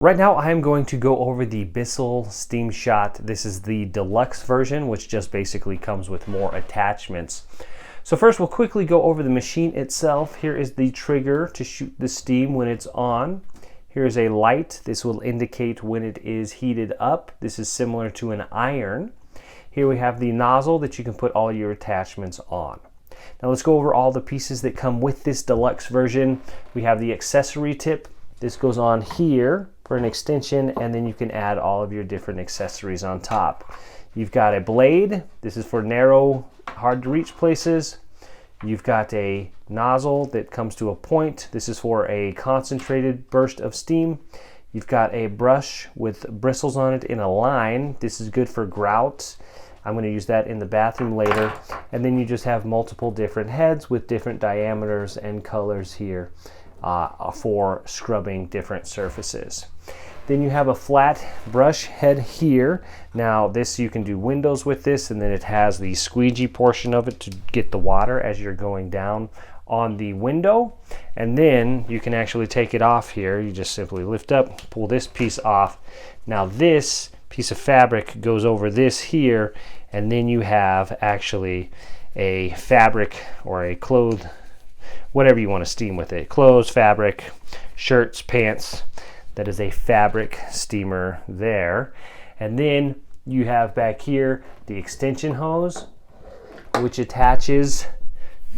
Right now I am going to go over the Bissell Steamshot. This is the deluxe version, which just basically comes with more attachments. So first we'll quickly go over the machine itself. Here is the trigger to shoot the steam when it's on. Here's a light. This will indicate when it is heated up. This is similar to an iron. Here we have the nozzle that you can put all your attachments on. Now let's go over all the pieces that come with this deluxe version. We have the accessory tip. This goes on here for an extension, and then you can add all of your different accessories on top. You've got a blade. This is for narrow, hard to reach places. You've got a nozzle that comes to a point. This is for a concentrated burst of steam. You've got a brush with bristles on it in a line. This is good for grout. I'm going to use that in the bathroom later. And then you just have multiple different heads with different diameters and colors here for scrubbing different surfaces. Then you have a flat brush head here. Now this, you can do windows with this, and then it has the squeegee portion of it to get the water as you're going down on the window. And then you can actually take it off here. You just simply lift up, pull this piece off. Now this piece of fabric goes over this here, and then you have actually a fabric or a cloth, whatever you want to steam with it. Clothes, fabric, shirts, pants. That is a fabric steamer there. And then you have back here the extension hose, which attaches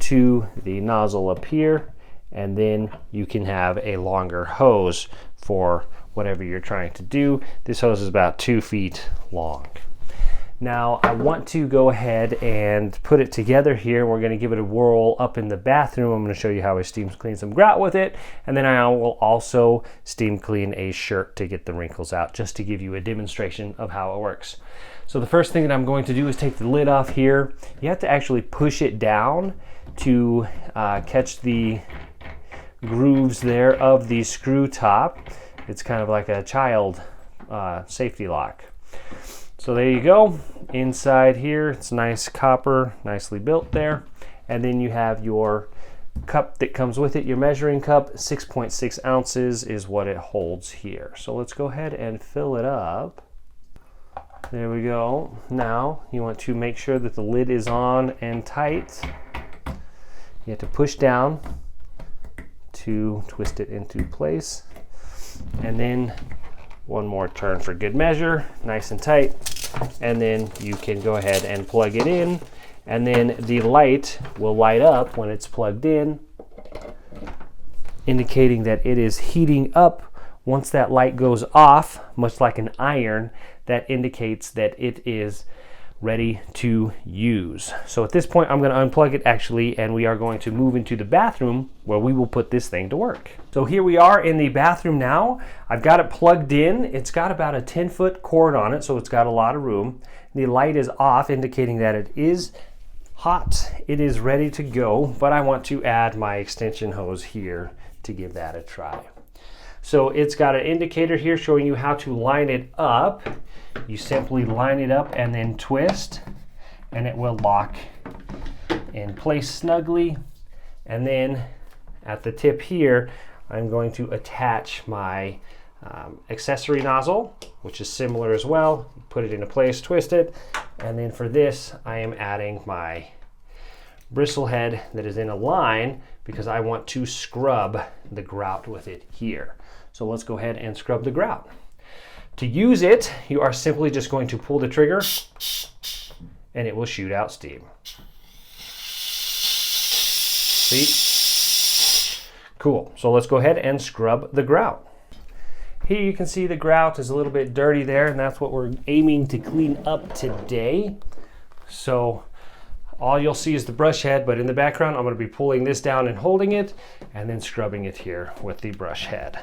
to the nozzle up here. And then you can have a longer hose for whatever you're trying to do. This hose is about 2 feet long. Now I want to go ahead and put it together here. We're going to give it a whirl up in the bathroom. I'm going to show you how I steam clean some grout with it, and then I will also steam clean a shirt to get the wrinkles out, just to give you a demonstration of how it works. So the first thing that I'm going to do is take the lid off here. You have to actually push it down to catch the grooves there of the screw top. It's kind of like a child safety lock. So there you go. Inside here, it's nice copper, nicely built there. And then you have your cup that comes with it, your measuring cup. 6.6 ounces is what it holds here. So let's go ahead and fill it up. There we go. Now you want to make sure that the lid is on and tight. You have to push down to twist it into place. And then one more turn for good measure, nice and tight. And then you can go ahead and plug it in, and then the light will light up when it's plugged in, indicating that it is heating up. Once that light goes off, much like an iron, that indicates that it is ready to use. So at this point I'm going to unplug it actually, and we are going to move into the bathroom where we will put this thing to work. So here we are in the bathroom now. I've got it plugged in. It's got about a 10-foot cord on it, so it's got a lot of room. The light is off, indicating that it is hot. It is ready to go, but I want to add my extension hose here to give that a try. So it's got an indicator here showing you how to line it up. You simply line it up and then twist, and it will lock in place snugly. And then at the tip here, I'm going to attach my accessory nozzle, which is similar as well. Put it into place, twist it, and then for this, I am adding my bristle head that is in a line because I want to scrub the grout with it here. So let's go ahead and scrub the grout. To use it, you are simply just going to pull the trigger and it will shoot out steam. See? Cool. So let's go ahead and scrub the grout. Here you can see the grout is a little bit dirty there, and that's what we're aiming to clean up today. So all you'll see is the brush head, but in the background I'm going to be pulling this down and holding it, and then scrubbing it here with the brush head.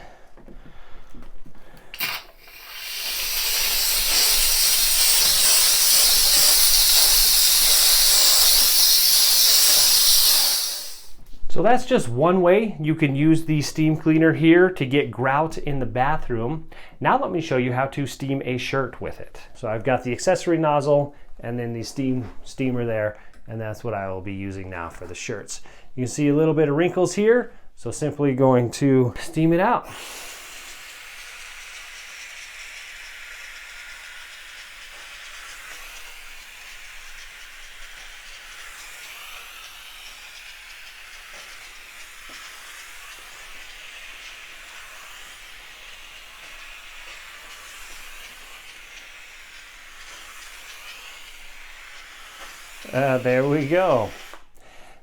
So that's just one way you can use the steam cleaner here to get grout in the bathroom. Now let me show you how to steam a shirt with it. So I've got the accessory nozzle and then the steamer there, and that's what I will be using now for the shirts. You can see a little bit of wrinkles here, so simply going to steam it out. There we go.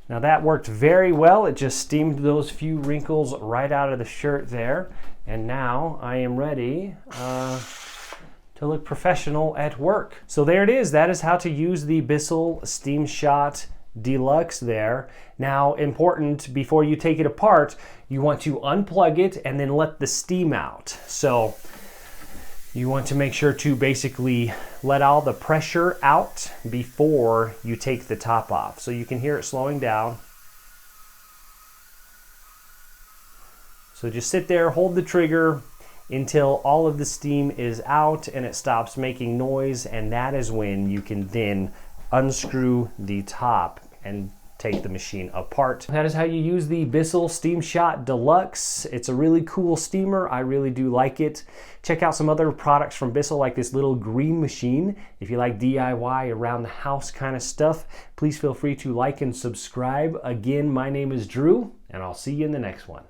Now that worked very well. It just steamed those few wrinkles right out of the shirt there. And now I am ready to look professional at work. So there it is. That is how to use the Bissell Steamshot Deluxe there. Now, important, before you take it apart, you want to unplug it and then let the steam out. So you want to make sure to basically let all the pressure out before you take the top off. So you can hear it slowing down. So just sit there, hold the trigger until all of the steam is out and it stops making noise, and that is when you can then unscrew the top and take the machine apart. That is how you use the Bissell Steamshot Deluxe. It's a really cool steamer. I really do like it. Check out some other products from Bissell, like this little green machine. If you like DIY around the house kind of stuff, please feel free to like and subscribe. Again, my name is Drew, and I'll see you in the next one.